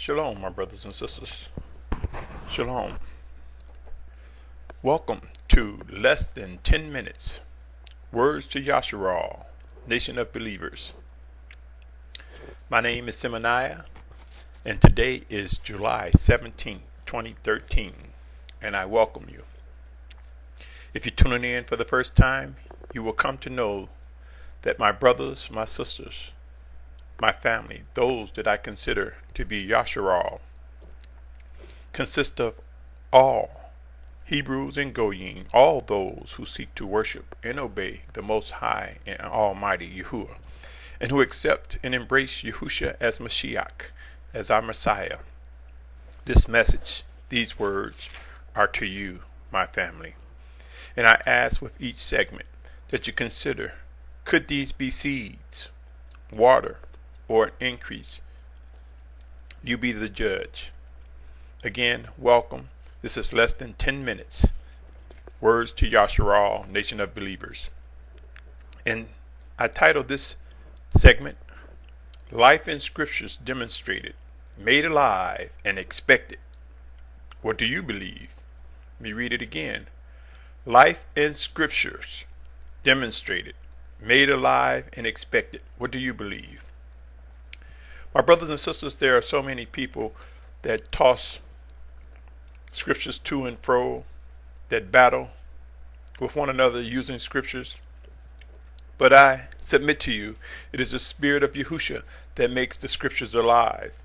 Shalom, my brothers and sisters. Shalom. Welcome to Less Than 10 Minutes. Words to Yashar'al, Nation of Believers. My name is Symmanayah, and today is July 17, 2013, and I welcome you. If you're tuning in for the first time, you will come to know that my brothers, my sisters, my family, those that I consider to be Yashar'al, consist of all Hebrews and Goyim, all those who seek to worship and obey the Most High and Almighty Yahuwah, and who accept and embrace Yahusha as Mashyach, as our Messiah. This message, these words, are to you, my family. And I ask with each segment that you consider, could these be seeds, water, or an increase? You be the judge. Again, welcome. This is Less Than 10 Minutes. Words to Yashar'al, Nation of Believers. And I titled this segment, Life in Scriptures Demonstrated, Made Alive, and Expected. What do you believe? Let me read it again. Life in Scriptures Demonstrated, Made Alive, and Expected. What do you believe? My brothers and sisters, there are so many people that toss scriptures to and fro, that battle with one another using scriptures. But I submit to you, it is the Spirit of Yahusha that makes the scriptures alive.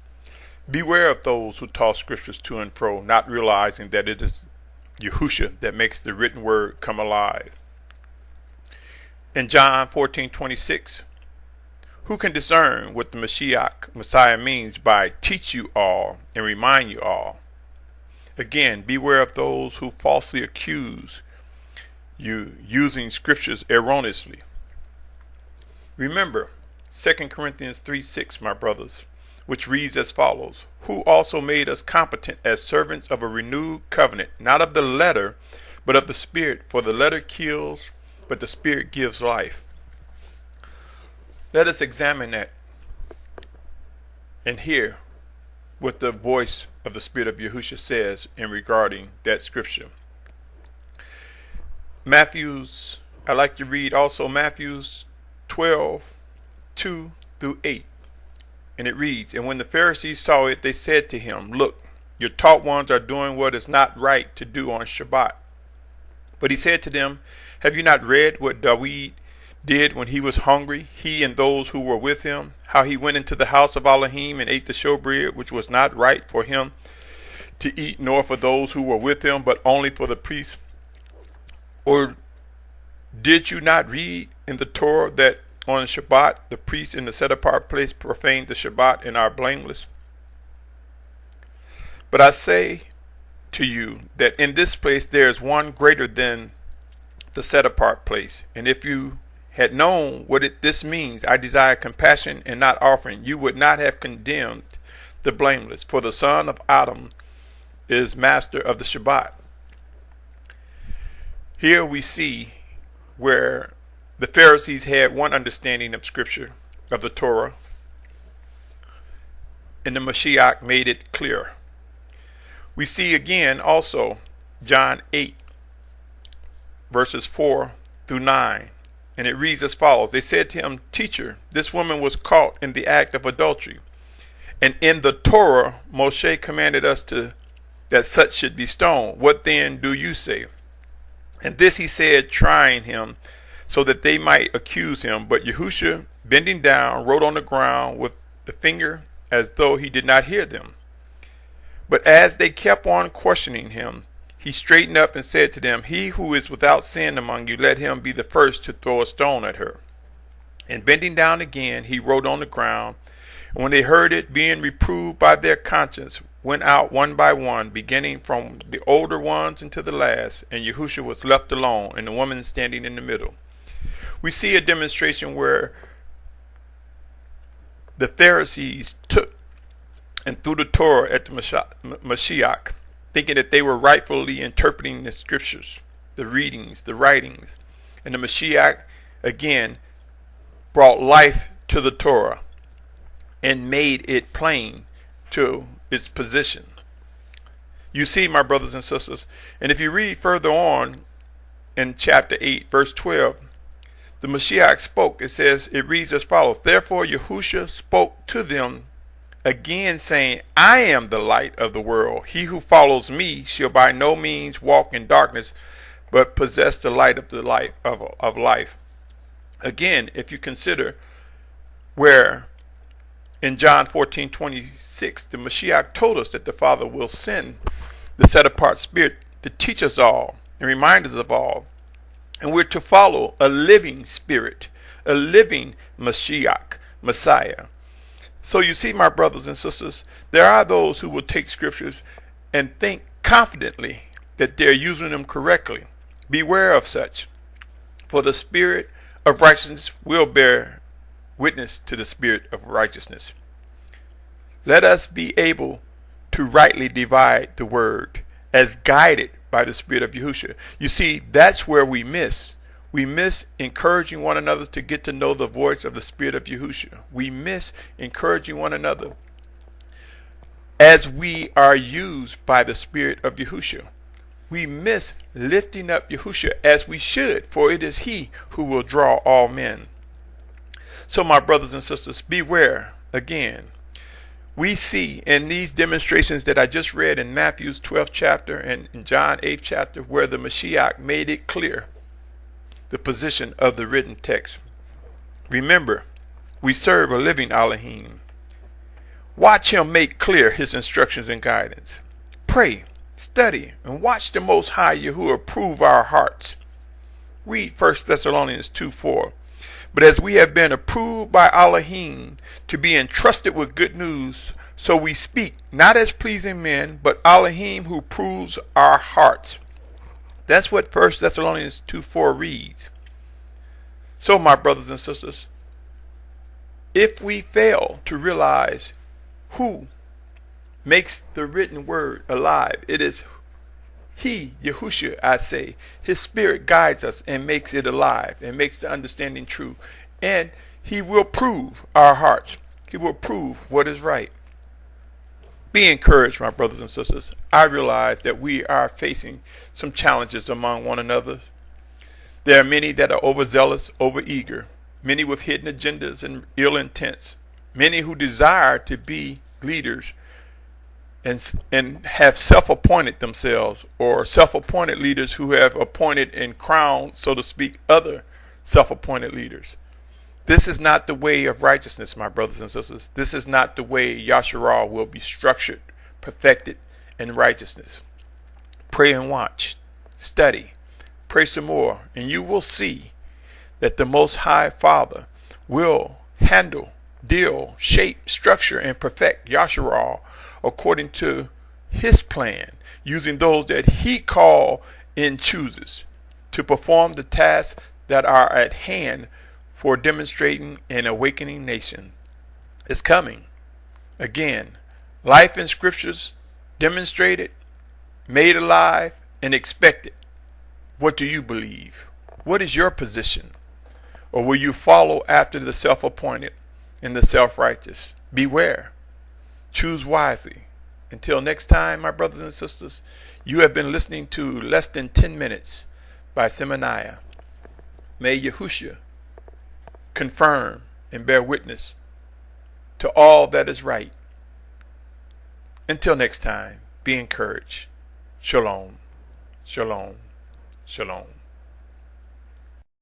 Beware of those who toss scriptures to and fro, not realizing that it is Yahusha that makes the written word come alive. In John 14:26, who can discern what the Mashyach, Messiah, means by teach you all and remind you all? Again, beware of those who falsely accuse you using scriptures erroneously. Remember 2 Corinthians 3:6, my brothers, which reads as follows: who also made us competent as servants of a renewed covenant, not of the letter, but of the Spirit. For the letter kills, but the Spirit gives life. Let us examine that and hear what the voice of the Spirit of Yahusha says in regarding that scripture. I like to read also Matthews 12:2-8. And it reads, and when the Pharisees saw it, they said to him, look, your taught ones are doing what is not right to do on Shabbat. But he said to them, have you not read what Dawid did when he was hungry, he and those who were with him, how he went into the House of Alahym and ate the showbread, which was not right for him to eat, nor for those who were with him, but only for the priests? Or did you not read in the Torah that on Shabbat the priests in the set apart place profane the Shabbat and are blameless? But I say to you that in this place there is one greater than the set apart place. And if you had known what this means, I desire compassion and not offering, you would not have condemned the blameless. For the son of Adam is master of the Shabbat. Here we see where the Pharisees had one understanding of Scripture, of the Torah, and the Mashyach made it clear. We see again also John 8, verses 4-9. And it reads as follows. They said to him, teacher, this woman was caught in the act of adultery. And in the Torah, Moshe commanded us that such should be stoned. What then do you say? And this he said, trying him, so that they might accuse him. But Yahusha, bending down, wrote on the ground with the finger as though he did not hear them. But as they kept on questioning him, he straightened up and said to them, he who is without sin among you, let him be the first to throw a stone at her. And bending down again, he wrote on the ground. And when they heard it, being reproved by their conscience, went out one by one, beginning from the older ones unto the last. And Yahusha was left alone, and the woman standing in the middle. We see a demonstration where the Pharisees took and threw the Torah at the Mashyach, thinking that they were rightfully interpreting the scriptures, the readings, the writings. And the Mashyach, again, brought life to the Torah and made it plain to its position. You see, my brothers and sisters, and if you read further on in chapter 8, verse 12, the Mashyach spoke. It says, it reads as follows: Therefore Yahusha spoke to them again, saying, I am the light of the world. He who follows me shall by no means walk in darkness, but possess the light of life. Again, if you consider where in John 14:26, the Mashyach told us that the Father will send the set-apart Spirit to teach us all and remind us of all. And we're to follow a living Spirit, a living Mashyach, Messiah. So you see, my brothers and sisters, there are those who will take scriptures and think confidently that they're using them correctly. Beware of such, for the Spirit of righteousness will bear witness to the Spirit of righteousness. Let us be able to rightly divide the word as guided by the Spirit of Yahusha. You see, that's where we miss. We miss encouraging one another to get to know the voice of the Spirit of Yahusha. We miss encouraging one another as we are used by the Spirit of Yahusha. We miss lifting up Yahusha as we should, for it is He who will draw all men. So, my brothers and sisters, beware again. We see in these demonstrations that I just read in Matthew's 12th chapter and in John 8th chapter, where the Mashyach made it clear the position of the written text. Remember, we serve a living Alahym. Watch him make clear his instructions and guidance. Pray, study, and watch the Most High Yahuwah prove our hearts. Read 1 Thessalonians 2:4. But as we have been approved by Alahym to be entrusted with good news, so we speak, not as pleasing men, but Alahym who proves our hearts. That's what 1 Thessalonians 2:4 reads. So, my brothers and sisters, if we fail to realize who makes the written word alive, it is He, Yahusha, I say. His Spirit guides us and makes it alive and makes the understanding true. And He will prove our hearts. He will prove what is right. Be encouraged, my brothers and sisters. I realize that we are facing some challenges among one another. There are many that are overzealous, overeager, many with hidden agendas and ill intents, many who desire to be leaders and have self-appointed themselves, or self-appointed leaders who have appointed and crowned, so to speak, other self-appointed leaders. This is not the way of righteousness, my brothers and sisters. This is not the way Yashar'al will be structured, perfected in righteousness. Pray and watch. Study. Pray some more, and you will see that the Most High Father will handle, deal, shape, structure, and perfect Yashar'al according to His plan, using those that He call and chooses to perform the tasks that are at hand for demonstrating an awakening nation. It's coming. Again, life in scriptures demonstrated, made alive, and expected. What do you believe? What is your position? Or will you follow after the self-appointed and the self-righteous? Beware. Choose wisely. Until next time, my brothers and sisters, you have been listening to Less Than 10 Minutes by Symmanayah. May Yahusha confirm and bear witness to all that is right. Until next time, be encouraged. Shalom, shalom, shalom.